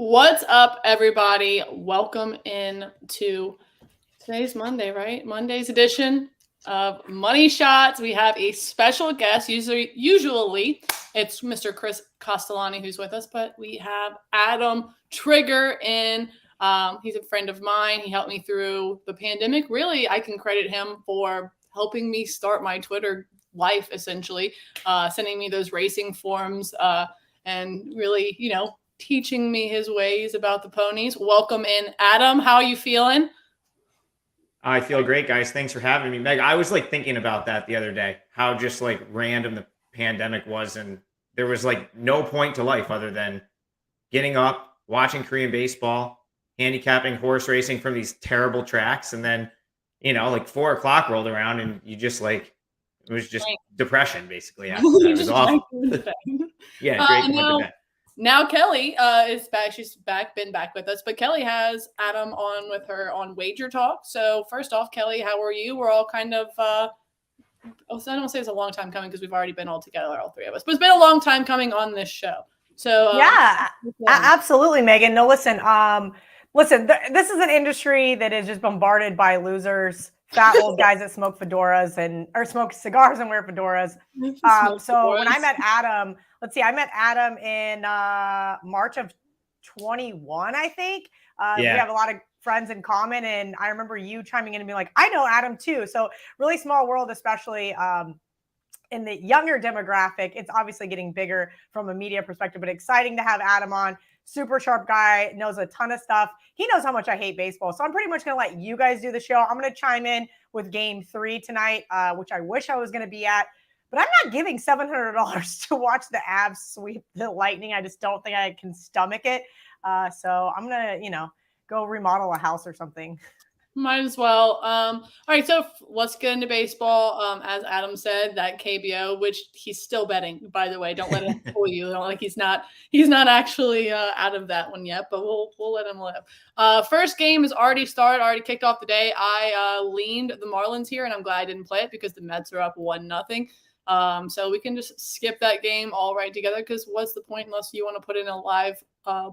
What's up, everybody? Welcome in to today's Monday, right? Monday's edition of Money Shots. We have a special guest. Usually it's Mr. Chris Castellani who's with us, but we have Adam Trigger in. He's a friend of mine. He helped me through the pandemic. Really, I can credit him for helping me start my Twitter life, essentially, sending me those racing forms and really, teaching me his ways about the ponies. Welcome in, Adam. How are you feeling? I feel great, guys. Thanks for having me, Meg. I was thinking about that the other day, how just random the pandemic was, and there was no point to life other than getting up, watching Korean baseball, handicapping horse racing from these terrible tracks, and then 4 o'clock rolled around, and you just it was just depression basically after that. It was awful. Yeah, great to went to bed. Now Kelly is back. She's been back with us. But Kelly has Adam on with her on Wager Talk. So first off, Kelly, how are you? We're all kind of, I don't say it's a long time coming because we've already been all together, all three of us. But it's been a long time coming on this show. So yeah, absolutely, Megan. No, listen, this is an industry that is just bombarded by losers, fat old guys that smoke fedoras or smoke cigars and wear fedoras. So when I met Adam, I met Adam in March of 21, I think. We have a lot of friends in common, and I remember you chiming in and being like, I know Adam too. So really small world, especially in the younger demographic. It's obviously getting bigger from a media perspective, but exciting to have Adam on. Super sharp guy, knows a ton of stuff. He knows how much I hate baseball. So I'm pretty much going to let you guys do the show. I'm going to chime in with game 3 tonight, which I wish I was going to be at. But I'm not giving $700 to watch the Avs sweep the Lightning. I just don't think I can stomach it. So I'm going to, go remodel a house or something. Might as well. All right, so let's get into baseball. As Adam said, that KBO, which he's still betting, by the way. Don't let him fool you. He's not actually out of that one yet, but we'll let him live. First game has already started, already kicked off the day. I leaned the Marlins here, and I'm glad I didn't play it because the Mets are up 1-0. So we can just skip that game all right together because what's the point unless you want to put in a live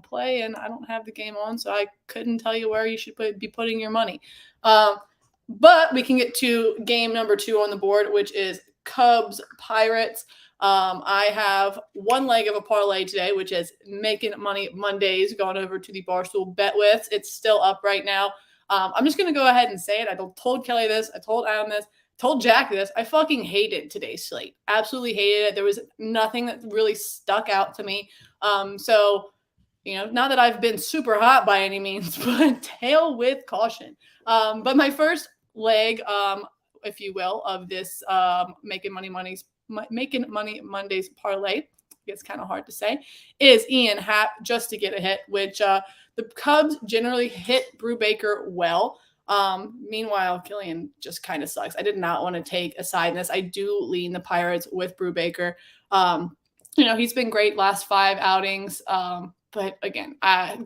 play, and I don't have the game on, so I couldn't tell you where you should be putting your money. But we can get to game number 2 on the board, which is Cubs Pirates. I have one leg of a parlay today, which is Making Money Mondays, gone over to the Barstool Bet with. It's still up right now. I'm just going to go ahead and say it. I told Kelly this. I told Adam this. Told Jack this. I fucking hated today's slate. Absolutely hated it. There was nothing that really stuck out to me. So not that I've been super hot by any means, but tail with caution. But my first leg, if you will, of this Making Money Mondays parlay, it's kind of hard to say, is Ian Happ just to get a hit, which the Cubs generally hit Brubaker well. Meanwhile, Killian just kind of sucks. I did not want to take a side in this. I do lean the Pirates with Brubaker. He's been great last 5 outings. But again,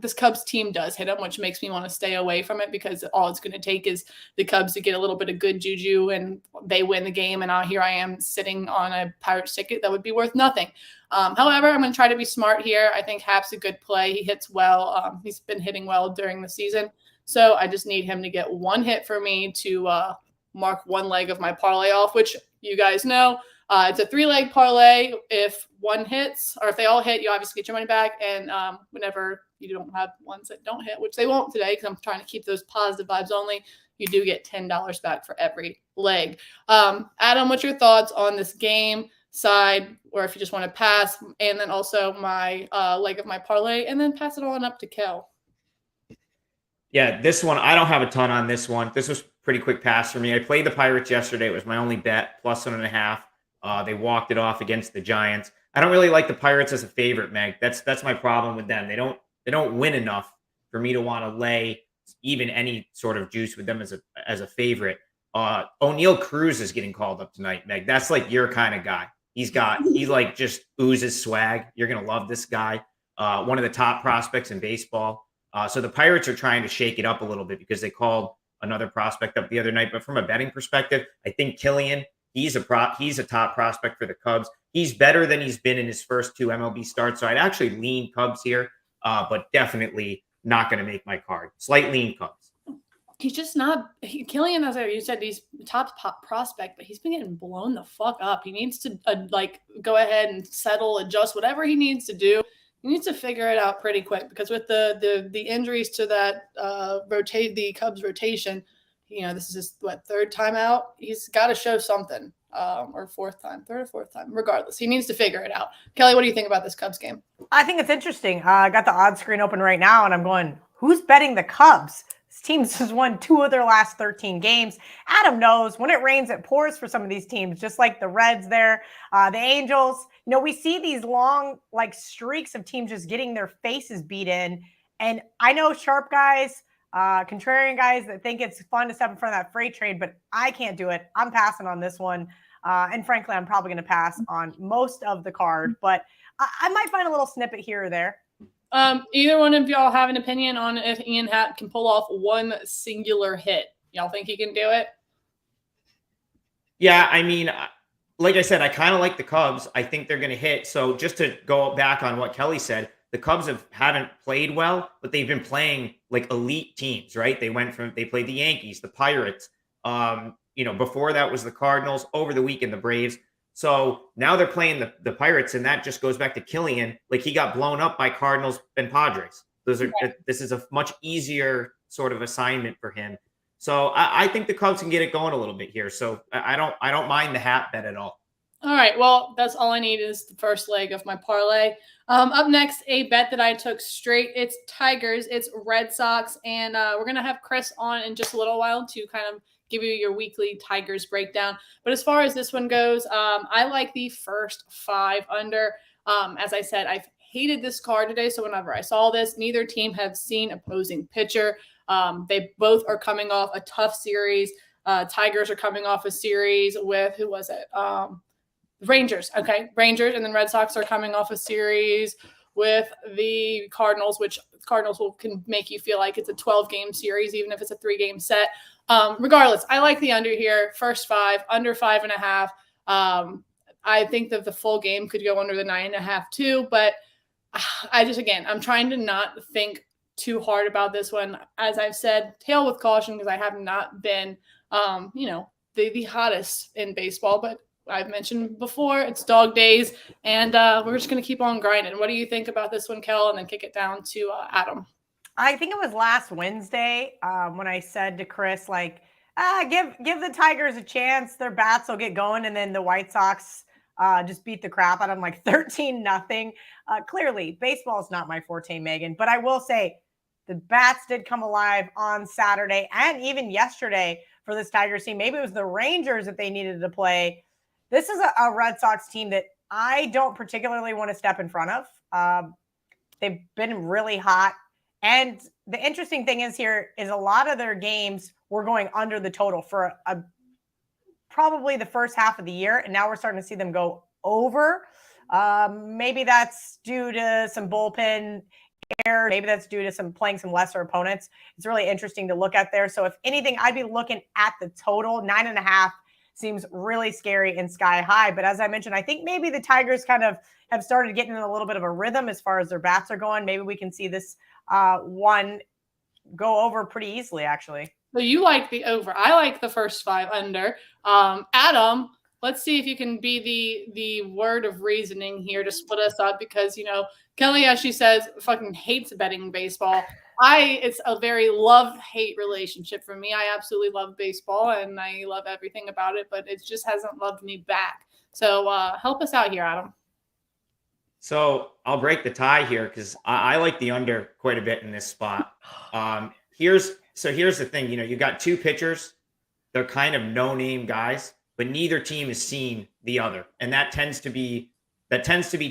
this Cubs team does hit him, which makes me want to stay away from it because all it's going to take is the Cubs to get a little bit of good juju and they win the game. And here I am sitting on a Pirates ticket that would be worth nothing. However, I'm going to try to be smart here. I think Hap's a good play. He hits well. He's been hitting well during the season. So I just need him to get one hit for me to mark one leg of my parlay off, which you guys know. It's a 3-leg parlay. If one hits, or if they all hit, you obviously get your money back. And whenever you don't have ones that don't hit, which they won't today because I'm trying to keep those positive vibes only, you do get $10 back for every leg. Adam, what's your thoughts on this game side, or if you just want to pass, and then also my leg of my parlay, and then pass it on up to Kel? Yeah, this one, I don't have a ton on this one. This was pretty quick pass for me. I played the Pirates yesterday. It was my only bet, plus 1.5. They walked it off against the Giants. I don't really like the Pirates as a favorite, Meg. That's my problem with them. They don't win enough for me to want to lay even any sort of juice with them as a favorite. O'Neal Cruz is getting called up tonight, Meg. That's your kind of guy. He just oozes swag. You're gonna love this guy. One of the top prospects in baseball. So the Pirates are trying to shake it up a little bit because they called another prospect up the other night. But from a betting perspective, I think Killian, he's a top prospect for the Cubs. He's better than he's been in his first 2 MLB starts. So I'd actually lean Cubs here. but definitely not going to make my card. Slight lean Cubs. He's just not Killian, as you said, he's top prospect, but he's been getting blown the fuck up. He needs to go ahead and settle, adjust whatever he needs to do. He needs to figure it out pretty quick, because with the injuries to that the Cubs rotation, this is his third time out. He's got to show something, or third or fourth time. Regardless, he needs to figure it out. Kelly, what do you think about this Cubs game? I think it's interesting. I got the odds screen open right now, and I'm going, who's betting the Cubs? This team has won 2 of their last 13 games. Adam knows when it rains, it pours for some of these teams, just like the Reds there, the Angels. We see these long streaks of teams just getting their faces beat in. And I know sharp guys, contrarian guys that think it's fun to step in front of that freight train, but I can't do it. I'm passing on this one. And frankly, I'm probably going to pass on most of the card, but I might find a little snippet here or there. Either one of y'all have an opinion on if Ian Happ can pull off one singular hit? Y'all think he can do it? Yeah, I mean, like I said, I kind of like the Cubs. I think they're going to hit. So just to go back on what Kelly said, the Cubs haven't played well, but they've been playing like elite teams, right? They played the Yankees, the Pirates. Before that was the Cardinals, over the weekend, the Braves. So now they're playing the Pirates, and that just goes back to Killian. Like, he got blown up by Cardinals and Padres. This is a much easier sort of assignment for him. So I think the Cubs can get it going a little bit here. So I don't mind the Hat bet at all. All right. Well, that's all I need is the first leg of my parlay. Up next, a bet that I took straight. It's Tigers. It's Red Sox. And we're going to have Chris on in just a little while to kind of give you your weekly Tigers breakdown. But as far as this one goes, I like the first 5 under. As I said, I've hated this card today. So whenever I saw this, neither team have seen opposing pitcher. They both are coming off a tough series. Tigers are coming off a series with, who was it? Rangers. Okay. Rangers. And then Red Sox are coming off a series with the Cardinals, which Cardinals can make you feel like it's a 12-game series, even if it's a 3-game set. Regardless, I like the under here. First 5, under 5.5. I think that the full game could go under the 9.5 too, but I'm trying to not think too hard about this one. As I've said, tail with caution, because I have not been, the hottest in baseball, but I've mentioned before, it's dog days, and we're just going to keep on grinding. What do you think about this one, Kel? And then kick it down to Adam. I think it was last Wednesday when I said to Chris, give the Tigers a chance. Their bats will get going, and then the White Sox just beat the crap out of them 13-0. Clearly, baseball is not my forte, Megan, but I will say the bats did come alive on Saturday and even yesterday for this Tigers team. Maybe it was the Rangers that they needed to play. This is a Red Sox team that I don't particularly want to step in front of. They've been really hot. And the interesting thing is a lot of their games were going under the total for probably the first half of the year. And now we're starting to see them go over. Maybe that's due to some bullpen error. Maybe that's due to playing some lesser opponents. It's really interesting to look at there. So if anything, I'd be looking at the total. 9.5 seems really scary and sky high. But as I mentioned, I think maybe the Tigers kind of have started getting in a little bit of a rhythm as far as their bats are going. Maybe we can see this one go over pretty easily, actually. So you like the over. I like the first 5 under. Adam, let's see if you can be the word of reasoning here to split us up, because, Kelly, as she says, fucking hates betting baseball. It's a very love-hate relationship for me. I absolutely love baseball and I love everything about it, but it just hasn't loved me back. So help us out here, Adam. So I'll break the tie here because I like the under quite a bit in this spot. Here's the thing. You got 2 pitchers. They're kind of no-name guys, but neither team has seen the other. And that tends to be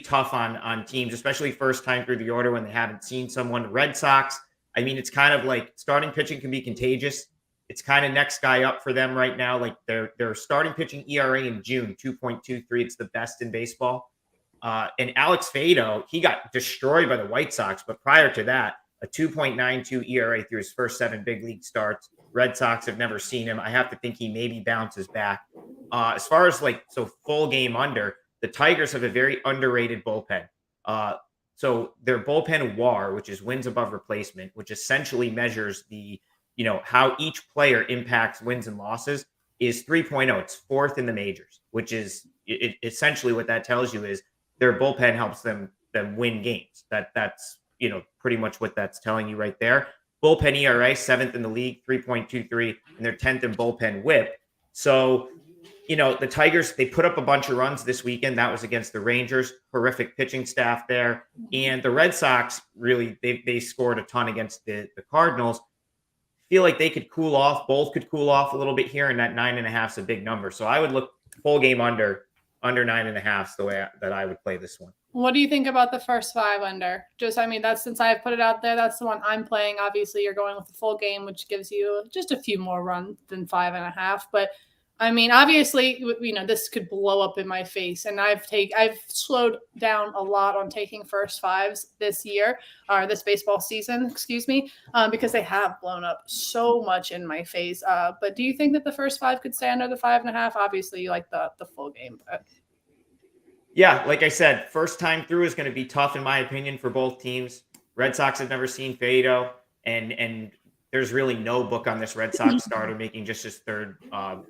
tough on teams, especially first time through the order when they haven't seen someone. Red Sox, I mean, it's kind of like starting pitching can be contagious. It's kind of next guy up for them right now. Like their starting pitching ERA in June, 2.23. It's the best in baseball. And Alex Fado, he got destroyed by the White Sox, but prior to that, a 2.92 ERA through his first 7 big league starts. Red Sox have never seen him. I have to think he maybe bounces back. As far as full game under, the Tigers have a very underrated bullpen. So their bullpen WAR, which is wins above replacement, which essentially measures how each player impacts wins and losses, is 3.0. It's fourth in the majors, which is essentially what that tells you is their bullpen helps them win games. That's pretty much what that's telling you right there. Bullpen ERA, seventh in the league, 3.23, and they're 10th in bullpen WHIP. So, the Tigers, they put up a bunch of runs this weekend. That was against the Rangers, horrific pitching staff there. And the Red Sox, really, they scored a ton against the Cardinals. Feel like they could cool off. Both could cool off a little bit here, and that 9.5 is a big number. So I would look full game under 9.5 is the way that I would play this one. What do you think about the first 5 under? That's since I've put it out there, that's the one I'm playing. Obviously, you're going with the full game, which gives you just a few more runs than 5.5. But obviously, this could blow up in my face, and I've slowed down a lot on taking first 5s this year, or this baseball season, excuse me, because they have blown up so much in my face. But do you think that the first 5 could stay under the 5.5? Obviously, you like the full game, but. Yeah, like I said, first time through is going to be tough, in my opinion, for both teams. Red Sox have never seen Faedo, and there's really no book on this Red Sox starter making just his third,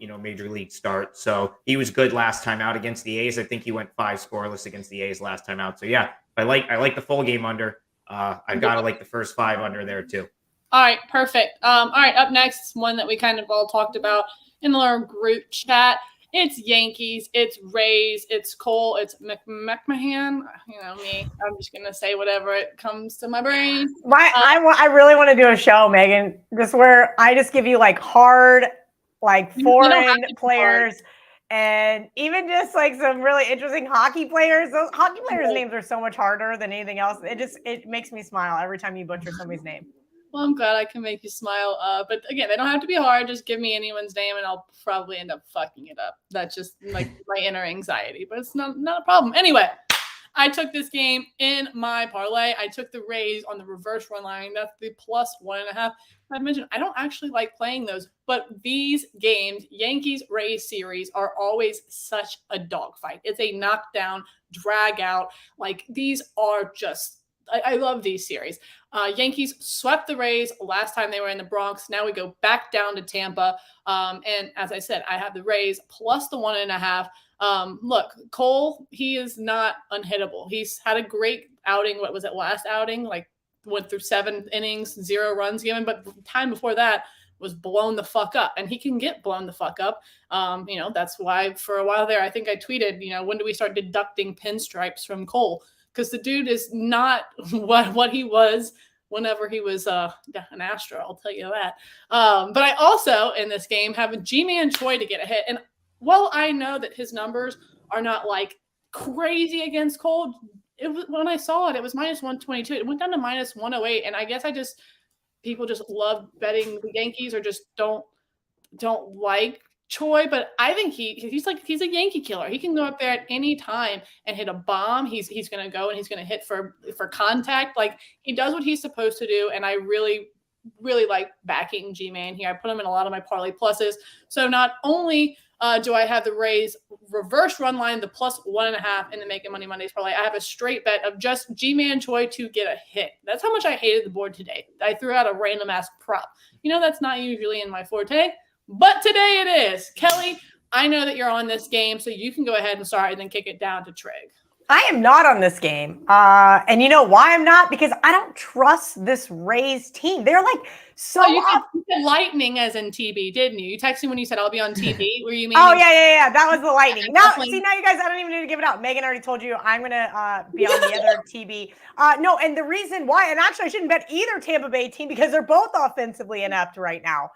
major league start. So he was good last time out against the A's. I think he went 5 scoreless against the A's last time out. So yeah, I like the full game under. I've got to like the first 5 under there too. All right, perfect. All right, up next, one that we kind of all talked about in our group chat. It's Yankees, it's Rays, it's Cole, it's McMahon. Me. I'm just going to say whatever it comes to my brain. I really want to do a show, Megan, just where I just give you hard, foreign players and even just some really interesting hockey players. Those hockey players' names are so much harder than anything else. It makes me smile every time you butcher somebody's name. Well, I'm glad I can make you smile. But again, they don't have to be hard. Just give me anyone's name and I'll probably end up fucking it up. That's just my inner anxiety, but it's not a problem. Anyway, I took this game in my parlay. I took the Rays on the reverse run line. That's the +1.5. I mentioned I don't actually like playing those, but these games, Yankees-Rays series, are always such a dogfight. It's a knockdown, drag out. These are just I love these series. Yankees swept the Rays last time they were in the Bronx. Now we go back down to Tampa. And as I said, I have the Rays plus the 1.5. Look, Cole, he is not unhittable. He's had a great outing. What was it, last outing? Went through 7 innings, 0 runs given. But the time before that was blown the fuck up. And he can get blown the fuck up. That's why for a while there, I think I tweeted, when do we start deducting pinstripes from Cole? Because the dude is not what he was whenever he was an Astro, I'll tell you that. But I also, in this game, have a G-Man Choi to get a hit. And while I know that his numbers are not crazy against Cole, when I saw it, it was -122. It went down to -108. And I guess people just love betting the Yankees or just don't like Choi, but I think he's a Yankee killer. He can go up there at any time and hit a bomb. He's going to go and he's going to hit for contact. He does what he's supposed to do, and I really, really like backing G-Man here. I put him in a lot of my parlay pluses. So not only do I have the Rays reverse run line, the +1.5 in the Making Money Mondays parlay, I have a straight bet of just G-Man Choi to get a hit. That's how much I hated the board today. I threw out a random ass prop. That's not usually in my forte. But today it is. Kelly, I know that you're on this game, so you can go ahead and start and then kick it down to Trig. I am not on this game. And you know why I'm not? Because I don't trust this Rays team. They're so you said lightning as in TB, didn't you? You texted me when you said I'll be on TB. Were you meaning? Oh, yeah. That was the lightning. Now you guys, I don't even need to give it out. Megan already told you I'm going to be on the other TB. No, and the reason why, and actually I shouldn't bet either Tampa Bay team because they're both offensively inept right now.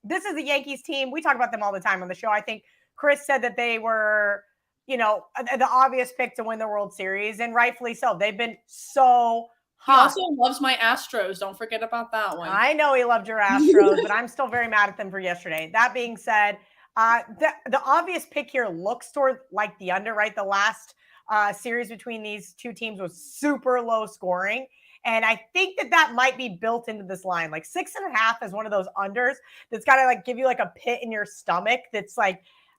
This is the Yankees team. We talk about them all the time on the show. I think Chris said that they were, the obvious pick to win the World Series, and rightfully so. They've been so hot. He also loves my Astros. Don't forget about that one. I know he loved your Astros, but I'm still very mad at them for yesterday. That being said, the obvious pick here looks toward the under, right? The last series between these two teams was super low scoring. And I think that might be built into this line. 6.5 is one of those unders that's got to give you a pit in your stomach. That's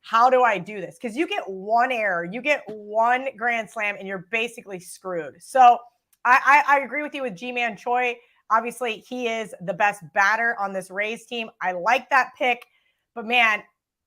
how do I do this? Because you get one error, you get one grand slam, and you're basically screwed. So I agree with you with G-Man Choi. Obviously, he is the best batter on this Rays team. I like that pick, but man,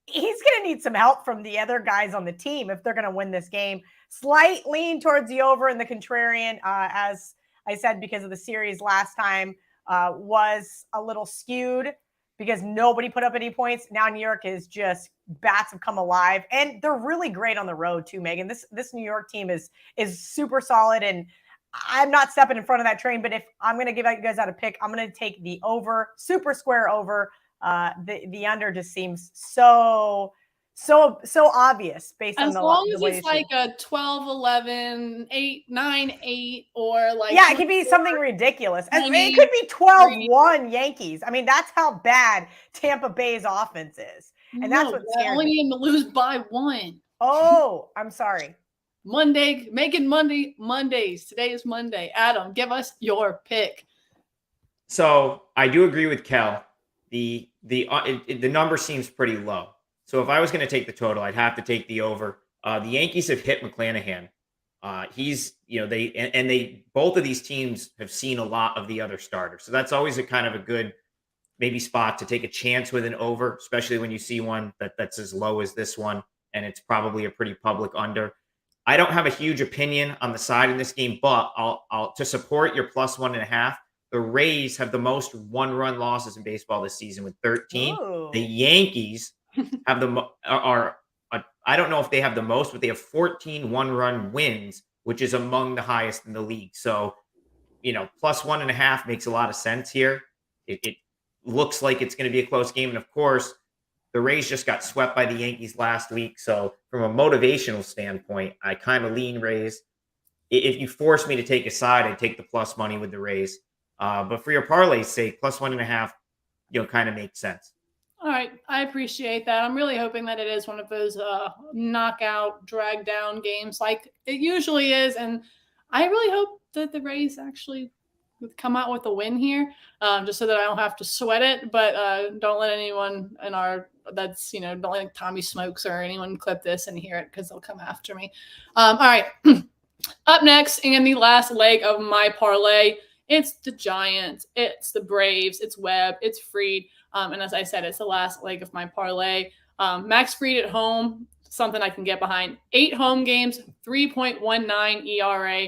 he's going to need some help from the other guys on the team if they're going to win this game. Slight lean towards the over and the contrarian, as I said, because of the series last time was a little skewed because nobody put up any points. Now New York is just bats have come alive, and they're really great on the road too, Megan. This New York team is super solid, and I'm not stepping in front of that train. But if I'm going to give you guys out a pick, I'm going to take the over, super square over. The under just seems so obvious based on as long as it's like a 12-11, 8-9-8, or like it could be something ridiculous. It could be 12-1 Yankees. I mean, that's how bad Tampa Bay's offense is, and that's what scares me. Only need to lose by 1. Oh, I'm sorry. Mondays. Today is Monday. Adam, give us your pick. So I do agree with Kel. The number seems pretty low. So if I was going to take the total, I'd have to take the over. The Yankees have hit McClanahan. He's, they both of these teams have seen a lot of the other starters. So that's always a kind of a good maybe spot to take a chance with an over, especially when you see one that's as low as this one, and it's probably a pretty public under. I don't have a huge opinion on the side in this game, but I'll to support your +1.5. The Rays have the most one-run losses in baseball this season with 13. Ooh. The Yankees have I don't know if they have the most, but they have 14 one-run wins, which is among the highest in the league. So, +1.5 makes a lot of sense here. It looks like it's going to be a close game. And of course, the Rays just got swept by the Yankees last week. So from a motivational standpoint, I kind of lean Rays. If you force me to take a side, I'd take the plus money with the Rays. But for your parlay's sake, +1.5, kind of makes sense. All right. I appreciate that. I'm really hoping that it is one of those knockout, drag down games like it usually is. And I really hope that the Rays actually come out with a win here, just so that I don't have to sweat it. But don't let anyone in don't let Tommy Smokes or anyone clip this and hear it because they'll come after me. All right. Up next, and the last leg of my parlay, it's the Giants, it's the Braves, it's Webb, it's Fried. And as I said, it's the last leg of my parlay. Max Fried at home, something I can get behind. 8 home games, 3.19 ERA.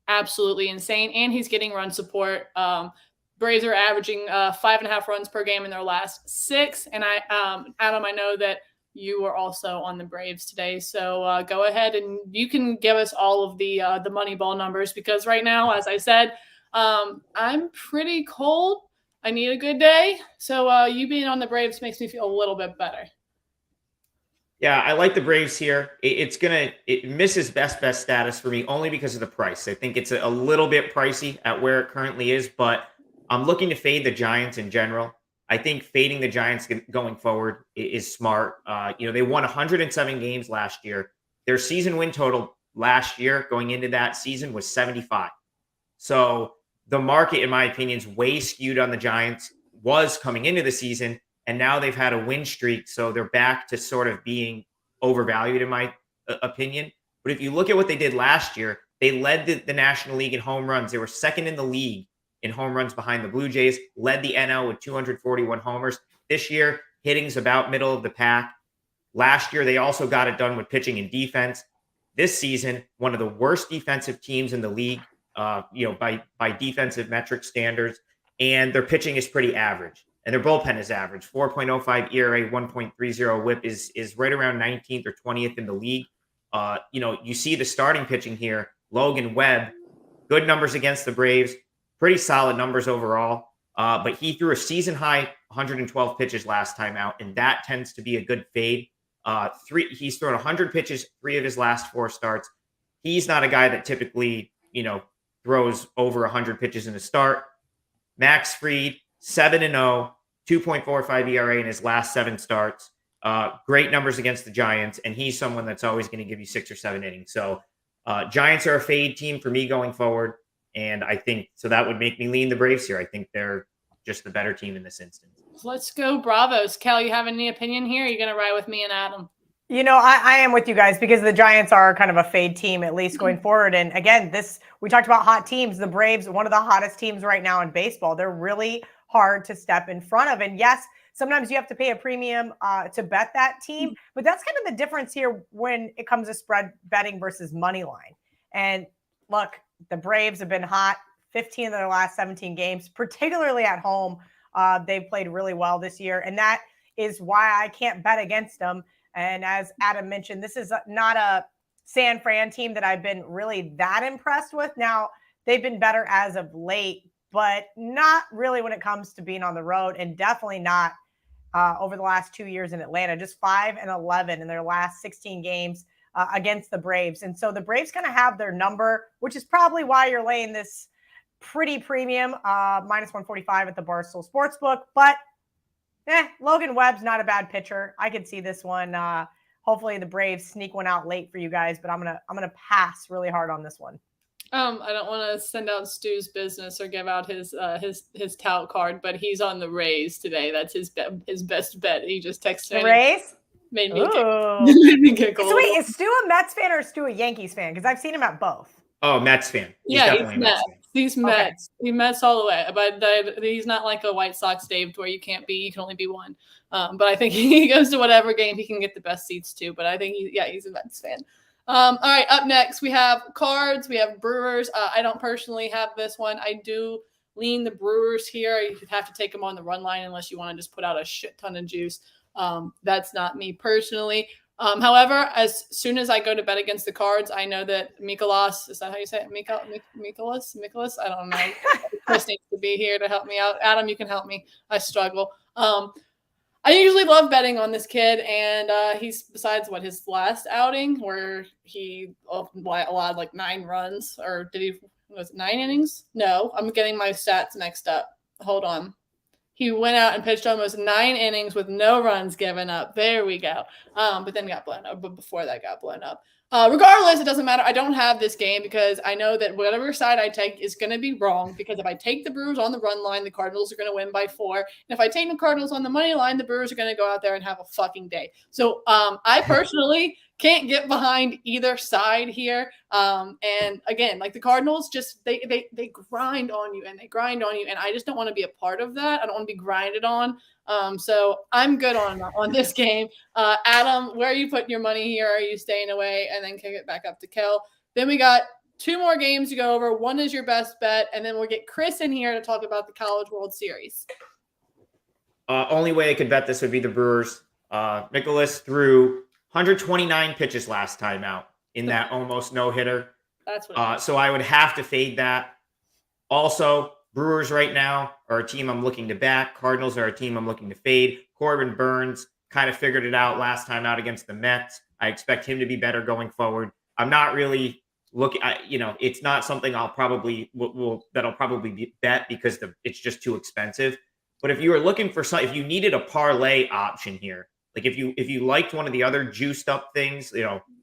Absolutely insane. And he's getting run support. Braves are averaging 5.5 runs per game in their last 6. And Adam, I know that you were also on the Braves today. So go ahead and you can give us all of the Moneyball numbers, because right now, as I said, I'm pretty cold. I need a good day. So you being on the Braves makes me feel a little bit better. Yeah, I like the Braves here. It misses best status for me only because of the price. I think it's a little bit pricey at where it currently is, but I'm looking to fade the Giants in general. I think fading the Giants going forward is smart. They won 107 games last year. Their season win total last year going into that season was 75. So the market, in my opinion, is way skewed on the Giants, was coming into the season, and now they've had a win streak. So they're back to sort of being overvalued, in my opinion. But if you look at what they did last year, they led the National League in home runs. They were second in the league in home runs behind the Blue Jays, led the NL with 241 homers. This year, hitting's about middle of the pack. Last year, they also got it done with pitching and defense. This season, one of the worst defensive teams in the league, by defensive metric standards, and their pitching is pretty average, and their bullpen is average. 4.05 ERA, 1.30 WHIP is right around 19th or 20th in the league. You see the starting pitching here. Logan Webb, good numbers against the Braves, pretty solid numbers overall. But he threw a season high 112 pitches last time out, and that tends to be a good fade. He's thrown 100 pitches 3 of his last 4 starts. He's not a guy that typically, throws over 100 pitches in a start. Max Fried, 7-0, 2.45 ERA in his last 7 starts. Great numbers against the Giants, and he's someone that's always going to give you 6 or 7 innings. So Giants are a fade team for me going forward, and I think so that would make me lean the Braves here. I think they're just the better team in this instance. Let's go Bravos. Cal, you have any opinion here? Are you going to ride with me and Adam? You know, I am with you guys because the Giants are kind of a fade team, at least going forward. And again, we talked about hot teams. The Braves, one of the hottest teams right now in baseball. They're really hard to step in front of. And yes, sometimes you have to pay a premium to bet that team. But that's kind of the difference here when it comes to spread betting versus money line. And look, the Braves have been hot 15 of their last 17 games, particularly at home. They've played really well this year. And that is why I can't bet against them. And as Adam mentioned, this is not a San Fran team that I've been really that impressed with. Now, they've been better as of late, but not really when it comes to being on the road, and definitely not over the last 2 years in Atlanta. Just 5-11 in their last 16 games against the Braves. And so the Braves kind of have their number, which is probably why you're laying this pretty premium, minus 145 at the Barstool Sportsbook. But Logan Webb's not a bad pitcher. I could see this one. Hopefully the Braves sneak one out late for you guys, but I'm gonna pass really hard on this one. I don't want to send out Stu's business or give out his tout card, but he's on the Rays today. That's his best bet. He just texted the Rays. Made me giggle. So wait, is Stu a Mets fan or is Stu a Yankees fan? Because I've seen him at both. Oh, Mets fan. He's Mets. He's Mets. He Mets all the way. But he's not like a White Sox Dave where you can only be one. But I think he goes to whatever game he can get the best seats to. But I think he's a Mets fan. All right, up next we have Cards. We have Brewers. I don't personally have this one. I do lean the Brewers here. You have to take them on the run line unless you want to just put out a shit ton of juice. That's not me personally. However, as soon as I go to bet against the Cards, I know that Mikolas, is that how you say it? Mikolas? I don't know. Chris needs to be here to help me out. Adam, you can help me. I struggle. I usually love betting on this kid, and he's besides his last outing where he allowed like 9 runs, or was it 9 innings? No, I'm getting my stats mixed up. Hold on. He went out and pitched almost 9 innings with no runs given up. There we go. But then got blown up. But before that got blown up. Regardless, it doesn't matter. I don't have this game because I know that whatever side I take is going to be wrong. Because if I take the Brewers on the run line, the Cardinals are going to win by 4. And if I take the Cardinals on the money line, the Brewers are going to go out there and have a fucking day. So I personally can't get behind either side here. And again, like the Cardinals, just they grind on you and they grind on you. And I just don't want to be a part of that. I don't want to be grinded on. So I'm good on this game. Adam, where are you putting your money here? Are you staying away? And then kick it back up to Kel. Then we got 2 more games to go over. One is your best bet. And then we'll get Chris in here to talk about the College World Series. Only way I could bet this would be the Brewers. Nicholas threw 129 pitches last time out in that almost no-hitter. That's what so I would have to fade that. Also, Brewers right now are a team I'm looking to back. Cardinals are a team I'm looking to fade. Corbin Burns kind of figured it out last time out against the Mets. I expect him to be better going forward. I'm not really looking, it's not something I'll probably that'll probably bet because it's just too expensive. But if you were looking for if you needed a parlay option here, like if you liked one of the other juiced up things,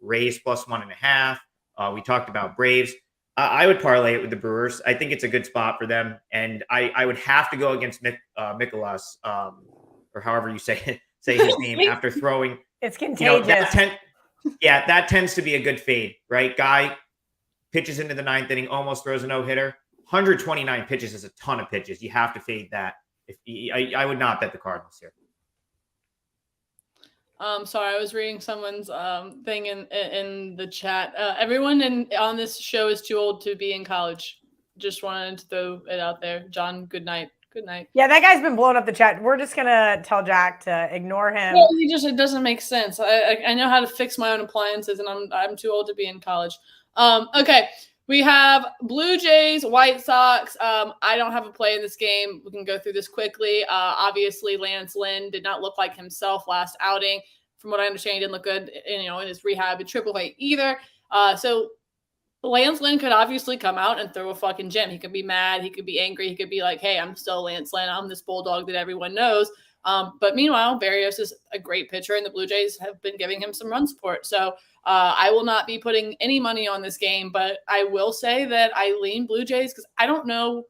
Rays plus 1.5. We talked about Braves. I would parlay it with the Brewers. I think it's a good spot for them, and I would have to go against Mikolas, or however you say his name after throwing. It's contagious. That tends to be a good fade, right? Guy pitches into the 9th inning, almost throws a no-hitter. 129 pitches is a ton of pitches. You have to fade that. I would not bet the Cardinals here. Sorry, I was reading someone's thing in the chat. Everyone on this show is too old to be in college. Just wanted to throw it out there. John, good night. Good night. Yeah, that guy's been blowing up the chat. We're just gonna tell Jack to ignore him. Well, it doesn't make sense. I know how to fix my own appliances, and I'm too old to be in college. Okay. We have Blue Jays, White Sox. I don't have a play in this game. We can go through this quickly. Obviously, Lance Lynn did not look like himself last outing. From what I understand, he didn't look good in his rehab at AAA either. So Lance Lynn could obviously come out and throw a fucking gem. He could be mad. He could be angry. He could be like, hey, I'm still Lance Lynn. I'm this bulldog that everyone knows. But meanwhile, Barrios is a great pitcher, and the Blue Jays have been giving him some run support. So I will not be putting any money on this game, but I will say that I lean Blue Jays because I don't know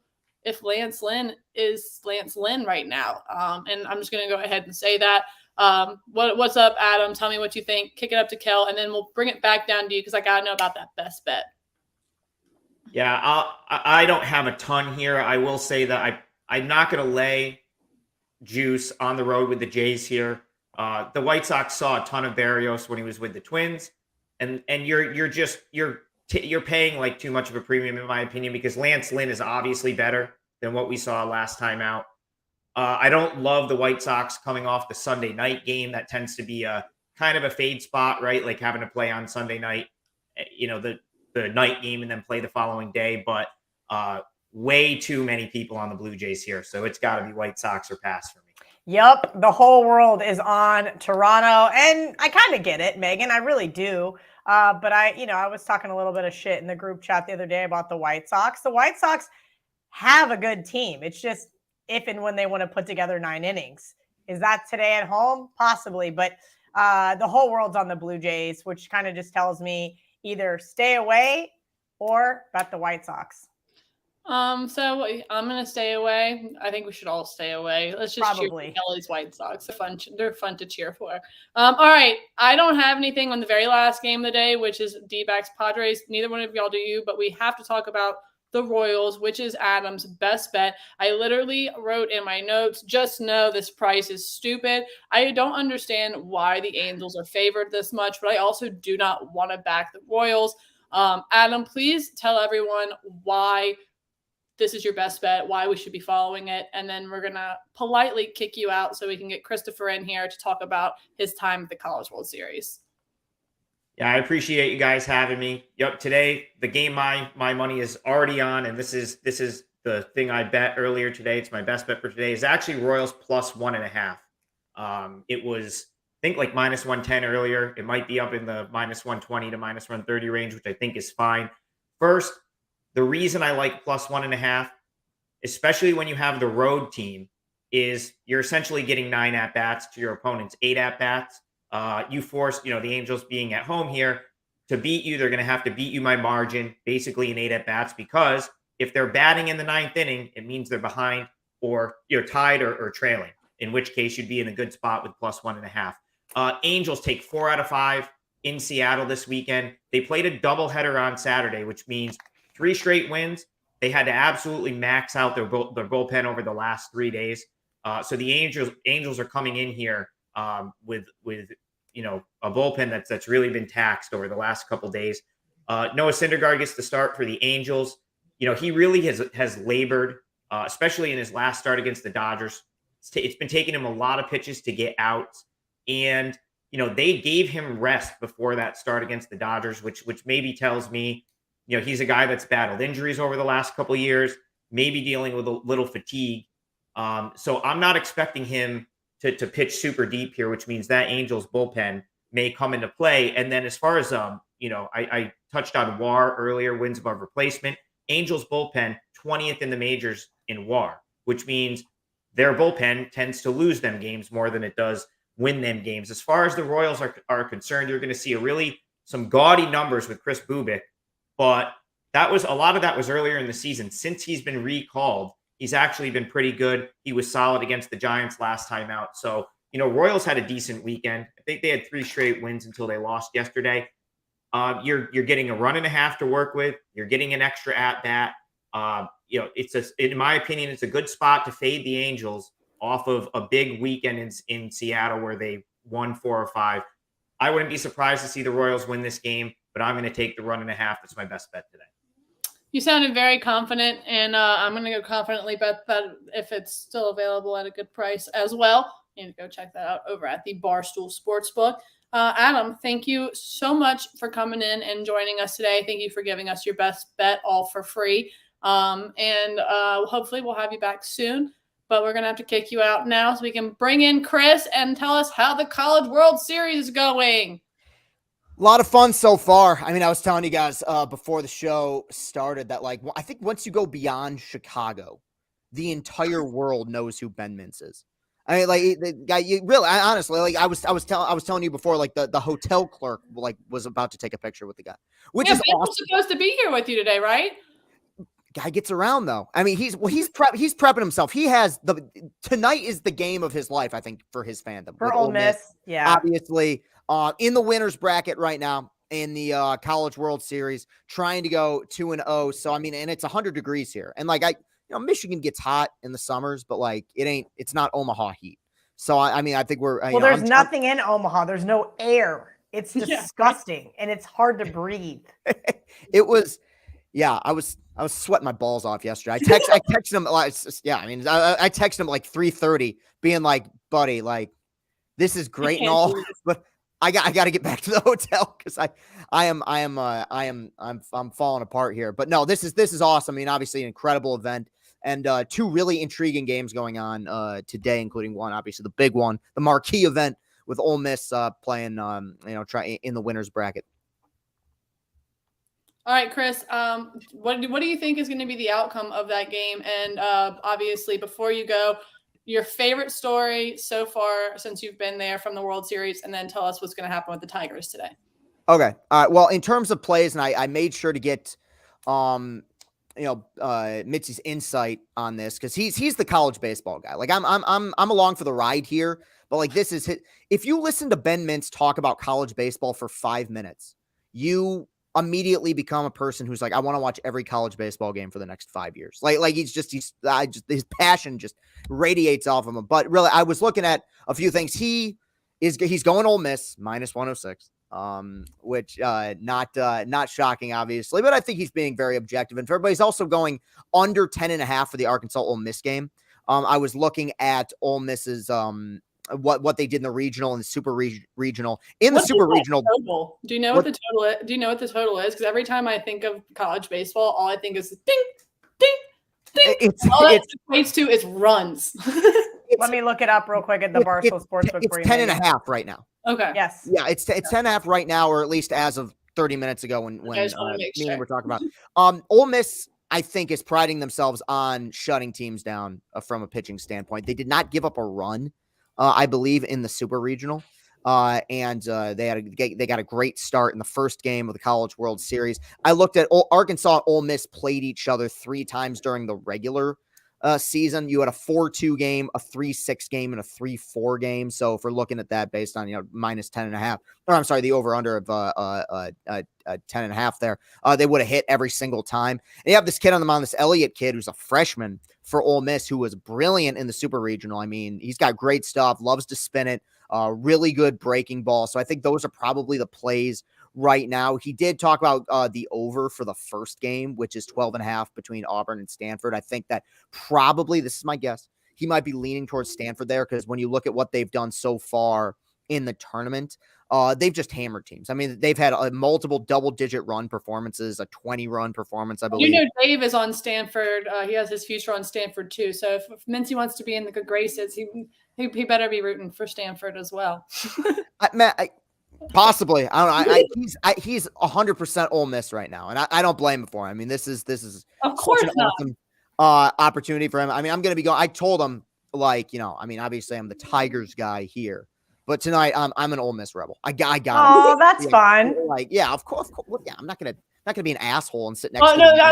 if Lance Lynn is Lance Lynn right now. And I'm just going to go ahead and say that. What's up, Adam? Tell me what you think. Kick it up to Kel, and then we'll bring it back down to you because I got to know about that best bet. Yeah, I don't have a ton here. I will say that I'm not going to lay juice on the road with the Jays here. The White Sox saw a ton of Barrios when he was with the Twins, and you're paying like too much of a premium in my opinion because Lance Lynn is obviously better than what we saw last time out. I don't love the White Sox coming off the Sunday night game. That tends to be a kind of a fade spot, right? Like having to play on Sunday night, the night game and then play the following day. But way too many people on the Blue Jays here. So it's got to be White Sox or pass for me. Yep. The whole world is on Toronto. And I kind of get it, Megan. I really do. But I was talking a little bit of shit in the group chat the other day about the White Sox. The White Sox have a good team. It's just if and when they want to put together 9 innings. Is that today at home? Possibly. But the whole world's on the Blue Jays, which kind of just tells me either stay away or bet the White Sox. So I'm gonna stay away. I think we should all stay away. Let's just cheer for Kelly's White Sox. They're fun to cheer for. All right. I don't have anything on the very last game of the day, which is D-backs Padres. Neither one of y'all do you, but we have to talk about the Royals, which is Adam's best bet. I literally wrote in my notes, just know this price is stupid. I don't understand why the Angels are favored this much, but I also do not want to back the Royals. Adam, please tell everyone why this is your best bet, why we should be following it. And then we're going to politely kick you out so we can get Christopher in here to talk about his time at the College World Series. Yeah, I appreciate you guys having me. Yep, today the game my money is already on, and this is the thing I bet earlier today. It's my best bet for today. Is actually Royals plus 1.5. It was I think like minus 110 earlier. It might be up in the minus 120 to minus 130 range, which I think is fine. First, the reason I like plus 1.5, especially when you have the road team, is you're essentially getting 9 at bats to your opponent's 8 at bats. You force, the Angels being at home here to beat you. They're going to have to beat you by margin, basically in 8 at bats, because if they're batting in the 9th inning, it means they're behind or you're tied or trailing, in which case you'd be in a good spot with plus 1.5. Angels take 4 out of 5 in Seattle this weekend. They played a doubleheader on Saturday, which means 3 straight wins. They had to absolutely max out their bullpen over the last 3 days. So the Angels are coming in here with a bullpen that's really been taxed over the last couple of days. Noah Syndergaard gets the start for the Angels. He really has labored, especially in his last start against the Dodgers. It's been taking him a lot of pitches to get out, and they gave him rest before that start against the Dodgers, which maybe tells me he's a guy that's battled injuries over the last couple of years, maybe dealing with a little fatigue. So I'm not expecting him to pitch super deep here, which means that Angels bullpen may come into play. And then as far as, I touched on WAR earlier, wins above replacement. Angels bullpen 20th in the majors in WAR, which means their bullpen tends to lose them games more than it does win them games. As far as the Royals are concerned, you're going to see some gaudy numbers with Chris Bubik, but a lot of that was earlier in the season. Since he's been recalled, he's actually been pretty good. He was solid against the Giants last time out. So, Royals had a decent weekend. I think they had 3 straight wins until they lost yesterday. You're getting a 1.5 to work with. You're getting an extra at bat. In my opinion, it's a good spot to fade the Angels off of a big weekend in Seattle where they won 4 or 5. I wouldn't be surprised to see the Royals win this game, but I'm going to take the 1.5. That's my best bet today. You sounded very confident, and I'm going to go confidently bet that if it's still available at a good price as well. You need to go check that out over at the Barstool Sportsbook. Adam, thank you so much for coming in and joining us today. Thank you for giving us your best bet all for free. And hopefully we'll have you back soon. But we're going to have to kick you out now so we can bring in Chris and tell us how the College World Series is going. A lot of fun so far. I mean, I was telling you guys before the show started that, I think once you go beyond Chicago, the entire world knows who Ben Mintz is. I mean, the guy. Honestly, I was telling you before, the hotel clerk was about to take a picture with the guy, which is Ben awesome. was supposed to be here with you today, right? Guy gets around though. I mean, he's prepping himself. He has tonight is the game of his life, I think, for his fandom. For Ole Miss. Yeah. Obviously, in the winner's bracket right now in the College World Series, trying to go 2-0. So I mean, and it's 100 degrees here. And like Michigan gets hot in the summers, but like it's not Omaha heat. So I mean, I think there's nothing in Omaha. There's no air. It's disgusting and it's hard to breathe. It was, yeah, I was sweating my balls off yesterday. I texted him. I texted him like 3:30 being like, buddy, like this is great and all, but I got to get back to the hotel because I'm falling apart here. But no, this is awesome. I mean, obviously an incredible event and two really intriguing games going on today, including one, obviously the big one, the marquee event with Ole Miss playing, try in the winner's bracket. All right, Chris, what do you think is going to be the outcome of that game? And obviously, before you go, your favorite story so far since you've been there from the World Series, and then tell us what's going to happen with the Tigers today. Okay. All right. Well, in terms of plays, and I made sure to get, Mitzi's insight on this because he's the college baseball guy. Like I'm along for the ride here, but like this is if you listen to Ben Mintz talk about college baseball for 5 minutes, you immediately become a person who's like, I want to watch every college baseball game for the next 5 years. Like his passion just radiates off of him. But really, I was looking at a few things. He's going Ole Miss -106, which not shocking, obviously, but I think he's being very objective and fair. But he's also going under 10.5 for the Arkansas Ole Miss game. I was looking at Ole Miss's what they did in the regional and the super regional. In the super regional, total? Do you know what the total is? Do you know what the total is? Because every time I think of college baseball, all I think is ding, ding, ding. All that equates to is runs. Let me look it up real quick at the Barstool Sportsbook. It's 10.5 right now. Okay. Yes. Yeah, it's 10.5 right now, or at least as of 30 minutes ago when me and we're talking about. Ole Miss, I think, is priding themselves on shutting teams down from a pitching standpoint. They did not give up a run, I believe, in the super regional. And they got a great start in the first game of the College World Series. I looked at Arkansas and Ole Miss played each other 3 times during the regular season. You had a 4-2 game, a 3-6 game, and a 3-4 game. So if we're looking at that based on -10.5, or I'm sorry, the over under of 10.5 there, they would have hit every single time. And you have this kid on the mound, this Elliott kid, who's a freshman for Ole Miss, who was brilliant in the super regional. I mean, he's got great stuff, loves to spin it, really good breaking ball. So I think those are probably the plays right now. He did talk about the over for the first game, which is 12.5 between Auburn and Stanford. I think that probably, this is my guess, he might be leaning towards Stanford there because when you look at what they've done so far in the tournament, they've just hammered teams. I mean, they've had multiple double-digit run performances, a 20-run performance, I believe. Dave is on Stanford. He has his future on Stanford too. So if Mincy wants to be in the good graces, he better be rooting for Stanford as well. Possibly. I don't know. He's 100% Ole Miss right now, and I don't blame him for it. I mean, this is of course awesome opportunity for him. I mean, I'm going to be going. I told him, I mean, obviously I'm the Tigers guy here, but tonight I'm an Ole Miss rebel. I got. Oh, that's fun. Of course. Yeah, I'm not gonna be an asshole and sit next to no. I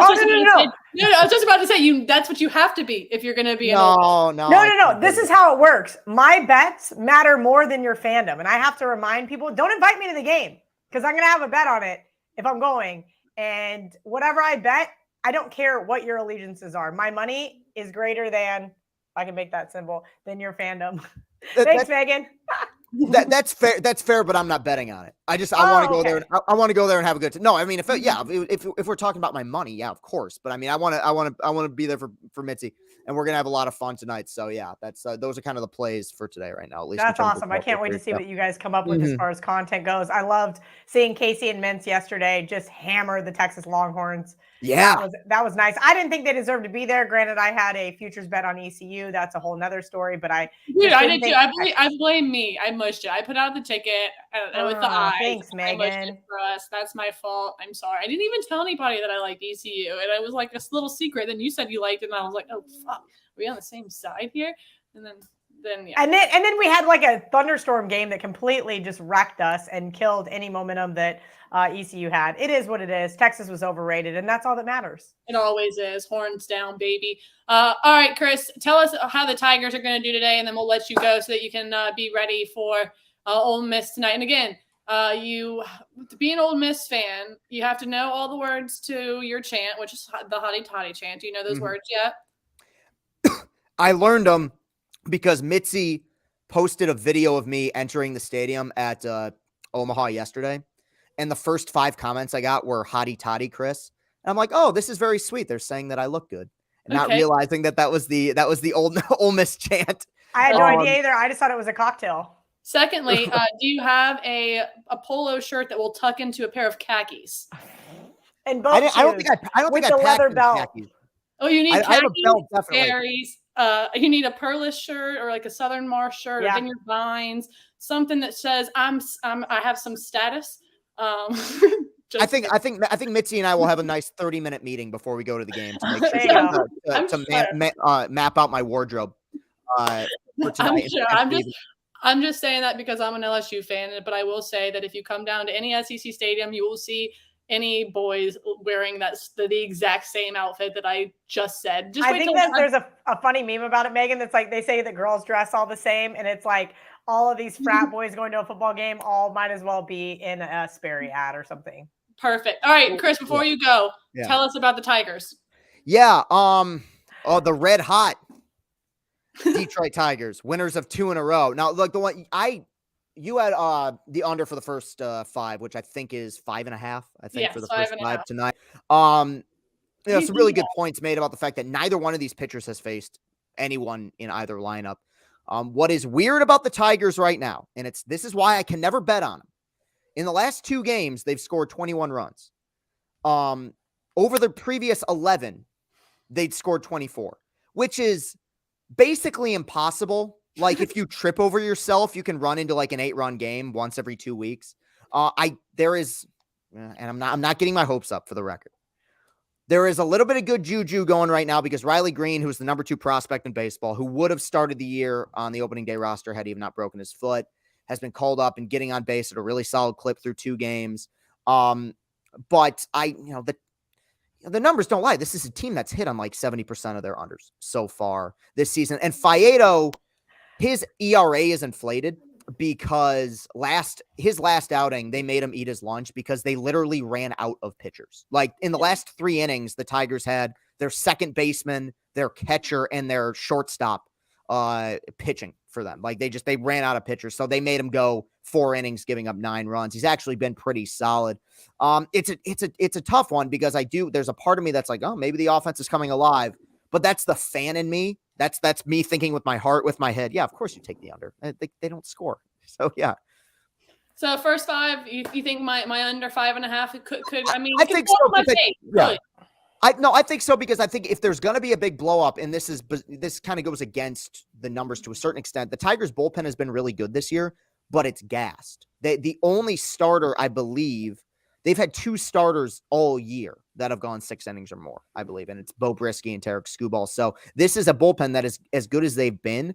was just about to say that's what you have to be if you're going to be No. This is how it works. My bets matter more than your fandom. And I have to remind people, don't invite me to the game because I'm going to have a bet on it if I'm going. And whatever I bet, I don't care what your allegiances are. My money is greater than, if I can make that simple, than your fandom. Thanks, Megan. That's fair. That's fair, but I'm not betting on it. I want to go there. I want to go there and have a good time. No, I mean, if we're talking about my money, yeah, of course. But I mean, I want to be there for Mitzi, and we're gonna have a lot of fun tonight. So yeah, that's those are kind of the plays for today right now. At least that's awesome. I can't wait to see what you guys come up with as far as content goes. I loved seeing Casey and Mintz yesterday just hammer the Texas Longhorns. Yeah, that was nice. I didn't think they deserved to be there. Granted, I had a futures bet on ECU. That's a whole nother story. But I did too. I blame me. I mushed it. I put out the ticket with the eyes. Thanks, Megan. I mushed it for us. That's my fault. I'm sorry. I didn't even tell anybody that I liked ECU, and it was like this little secret. Then you said you liked it, and I was like, oh fuck, are we on the same side here? And then then yeah. And then we had like a thunderstorm game that completely just wrecked us and killed any momentum that ECU had. It is what it is. Texas was overrated, and that's all that matters. It always is. Horns down, baby. All right, Chris, tell us how the Tigers are going to do today, and then we'll let you go so that you can be ready for Ole Miss tonight. And again, you to be an Ole Miss fan, you have to know all the words to your chant, which is the Hottie Toddy chant. Do you know those words yet? I learned them because Mitzi posted a video of me entering the stadium at Omaha yesterday. And the first 5 comments I got were Hottie Toddy, Chris. And I'm like, oh, this is very sweet. They're saying that I look good. And not realizing that was the old Ole Miss chant. I had no idea either. I just thought it was a cocktail. Secondly, do you have a polo shirt that will tuck into a pair of khakis? And both I don't think I leather belt. khakis. Oh, you need khakis, I have a belt, definitely. berries. You need a Perlis shirt or like a Southern Marsh shirt or Vineyard Vines, something that says I have some status. I think Mitzi and I will have a nice 30-minute meeting before we go to the game to make sure map out my wardrobe. For tonight. I'm just saying that because I'm an LSU fan, but I will say that if you come down to any SEC stadium, you will see any boys wearing the exact same outfit that I just said. I think that there's a funny meme about it, Megan. That's like they say that girls dress all the same, and it's like all of these frat boys going to a football game all might as well be in a Sperry ad or something. Perfect. All right, Chris, before you go, tell us about the Tigers. Yeah. The red hot Detroit Tigers, winners of 2 in a row. Now, look, you had the under for the first 5, which I think is 5.5. I think for the first 5 tonight. Some really good points made about the fact that neither one of these pitchers has faced anyone in either lineup. What is weird about the Tigers right now, and this is why I can never bet on them. In the last 2 games, they've scored 21 runs. Over the previous 11, they'd scored 24, which is basically impossible. Like if you trip over yourself, you can run into like an 8-run game once every 2 weeks. I'm not getting my hopes up for the record. There is a little bit of good juju going right now because Riley Green, who's the number 2 prospect in baseball, who would have started the year on the opening day roster had he not broken his foot, has been called up and getting on base at a really solid clip through 2 games. But the numbers don't lie. This is a team that's hit on like 70% of their unders so far this season. And Faedo, his ERA is inflated because his last outing, they made him eat his lunch because they literally ran out of pitchers. Like in the last 3 innings, the Tigers had their second baseman, their catcher, and their shortstop pitching for them. Like they ran out of pitchers. So they made him go 4 innings, giving up 9 runs. He's actually been pretty solid. It's a tough one because there's a part of me that's like, oh, maybe the offense is coming alive, but that's the fan in me. That's me thinking with my heart, with my head. Yeah, of course you take the under. They don't score. So yeah. So first 5, you think my under 5.5 could I think so. I think so because I think if there's going to be a big blow up, and this kind of goes against the numbers to a certain extent, the Tigers bullpen has been really good this year, but it's gassed. The only starter, I believe, they've had 2 starters all year that have gone 6 innings or more, I believe, and it's Bo Brisky and Tarek Skubal. So this is a bullpen that is as good as they've been.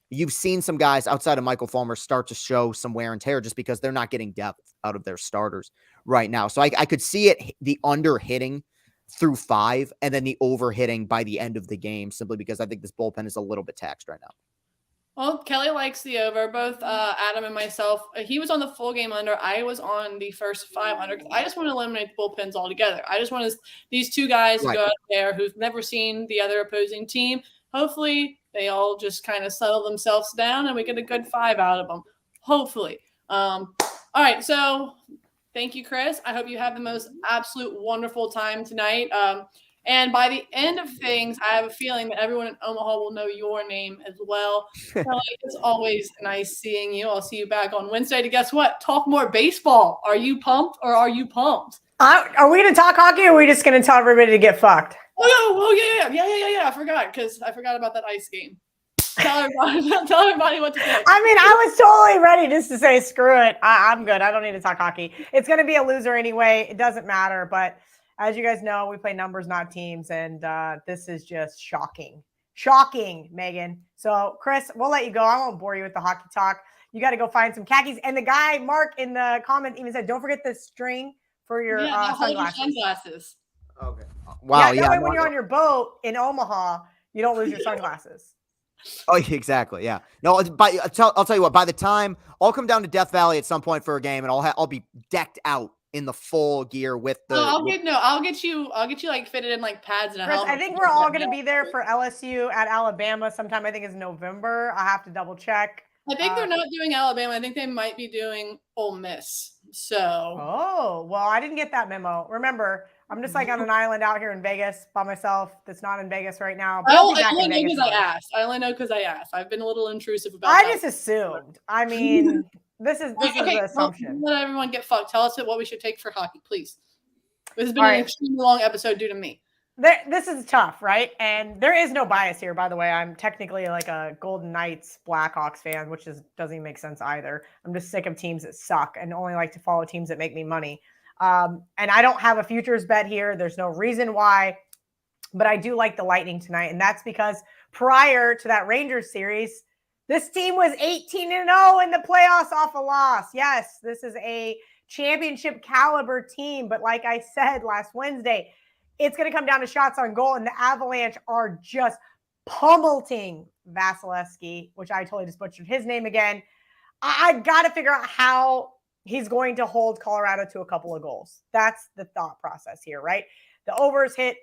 You've seen some guys outside of Michael Fulmer start to show some wear and tear just because they're not getting depth out of their starters right now. So I could see the under hitting through 5 and then the over hitting by the end of the game simply because I think this bullpen is a little bit taxed right now. Well, Kelly likes the over. Both Adam and myself. He was on the full game under. I was on the first 500. I just want to eliminate the bullpens altogether. I just want these 2 guys to go out there who've never seen the other opposing team. Hopefully, they all just kind of settle themselves down and we get a good 5 out of them. Hopefully. All right. So thank you, Chris. I hope you have the most absolute wonderful time tonight. And by the end of things, I have a feeling that everyone in Omaha will know your name as well. Kelly, it's always nice seeing you. I'll see you back on Wednesday to guess what? Talk more baseball. Are you pumped or are you pumped? Are we going to talk hockey or are we just going to tell everybody to get fucked? Yeah. I forgot about that ice game. Tell everybody what to think. I mean, I was totally ready just to say, screw it. I'm good. I don't need to talk hockey. It's going to be a loser anyway. It doesn't matter. But as you guys know, we play numbers, not teams. And this is just shocking Shocking, Megan. So, Chris, we'll let you go. I won't bore you with the hockey talk. You got to go find some khakis. And the guy, Mark, in the comment even said, don't forget the string for your sunglasses. Sunglasses. Okay. Wow. That way when you're on your boat in Omaha, you don't lose your sunglasses. Oh, exactly. Yeah. No, I'll tell you what. By the time I'll come down to Death Valley at some point for a game, and I'll be decked out in the full gear with the. I'll get you like fitted in like pads and a Chris, helmet. I think we're all going to be there for LSU at Alabama sometime. I think it's November. I have to double check. I think they're not doing Alabama. I think they might be doing Ole Miss. So. Oh, well, I didn't get that memo. Remember, I'm just like on an island out here in Vegas by myself that's not in Vegas right now. I only know because I asked. I've been a little intrusive about that. I just assumed. I mean, this is the assumption. Let everyone get fucked. Tell us what we should take for hockey, please. This has been an extremely long episode due to me. This is tough, right? And there is no bias here, by the way. I'm technically like a Golden Knights Blackhawks fan, which doesn't even make sense either. I'm just sick of teams that suck and only like to follow teams that make me money. And I don't have a futures bet here. There's no reason why, but I do like the Lightning tonight. And that's because prior to that Rangers series, this team was 18-0 in the playoffs off a loss. Yes, this is a championship caliber team. But like I said last Wednesday, it's going to come down to shots on goal, and the Avalanche are just pummeling Vasilevsky, which I totally just butchered his name again. I've got to figure out how he's going to hold Colorado to a couple of goals. That's the thought process here, right? The overs hit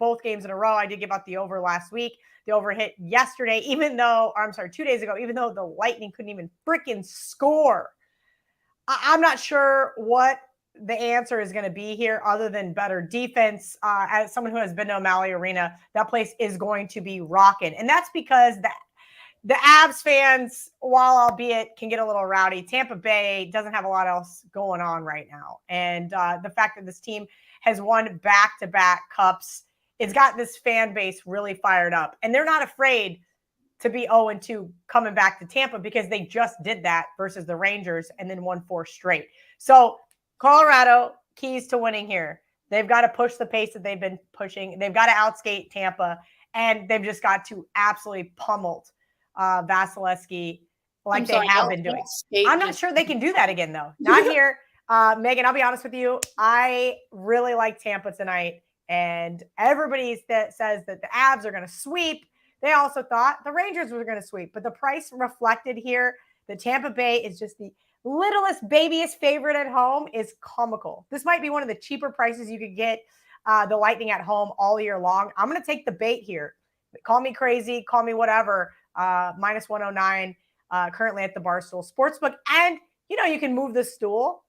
both games in a row. I did give out the over last week. The over hit yesterday, 2 days ago, even though the Lightning couldn't even freaking score. I'm not sure what the answer is going to be here other than better defense. As someone who has been to O'Malley Arena, that place is going to be rocking. And that's because the Avs fans, while albeit can get a little rowdy, Tampa Bay doesn't have a lot else going on right now. And the fact that this team has won back-to-back cups, it's got this fan base really fired up. And they're not afraid to be 0-2 coming back to Tampa because they just did that versus the Rangers and then won 4 straight. So Colorado, keys to winning here. They've got to push the pace that they've been pushing. They've got to outskate Tampa, and they've just got to absolutely pummel Vasilevsky like they have been doing. I'm not sure they can do that again, though. Not here. Megan, I'll be honest with you. I really like Tampa tonight, and everybody that says that the Avs are going to sweep, they also thought the Rangers were going to sweep. But the price reflected here, the Tampa Bay is just the littlest, babyest favorite at home is comical. This might be one of the cheaper prices you could get the Lightning at home all year long. I'm going to take the bait here. Call me crazy, call me whatever. Minus 109 currently at the Barstool Sportsbook. And, you can move the stool.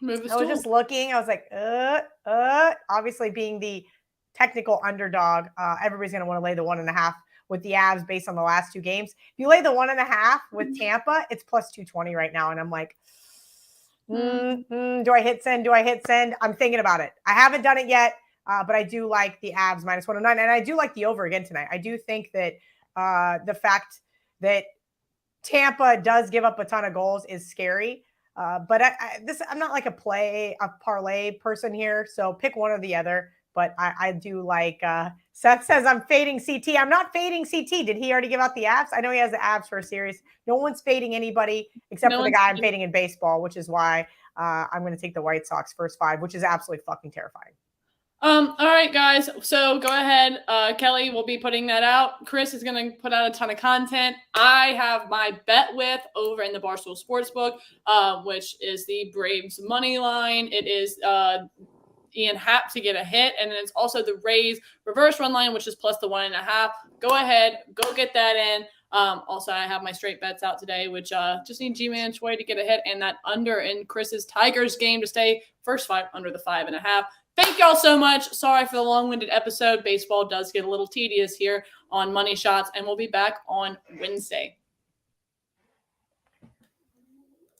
I was just looking. I was like, obviously being the technical underdog, everybody's going to want to lay the 1.5 with the Avs based on the last 2 games. If you lay the 1.5 with Tampa, it's plus 220 right now. And I'm like, do I hit send? I'm thinking about it. I haven't done it yet, but I do like the Avs minus 109. And I do like the over again tonight. I do think that the fact that Tampa does give up a ton of goals is scary. But I'm not like a parlay person here. So pick one or the other. But I do like Seth says I'm fading CT. I'm not fading CT. Did he already give out the Avs? I know he has the Avs for a series. No one's fading anybody except for the guy I'm fading in baseball, which is why I'm going to take the White Sox first 5, which is absolutely fucking terrifying. All right, guys. So go ahead. Kelly will be putting that out. Chris is going to put out a ton of content. I have my bet with over in the Barstool Sportsbook, which is the Braves money line. It is Ian Happ to get a hit, and then it's also the Rays reverse run line, which is plus the 1.5. Go ahead, go get that in. Also, I have my straight bets out today, which just need G-Man Choi to get a hit, and that under in Chris's Tigers game to stay first 5 under the 5.5. Thank y'all so much. Sorry for the long-winded episode. Baseball does get a little tedious here on Money Shots, and we'll be back on Wednesday.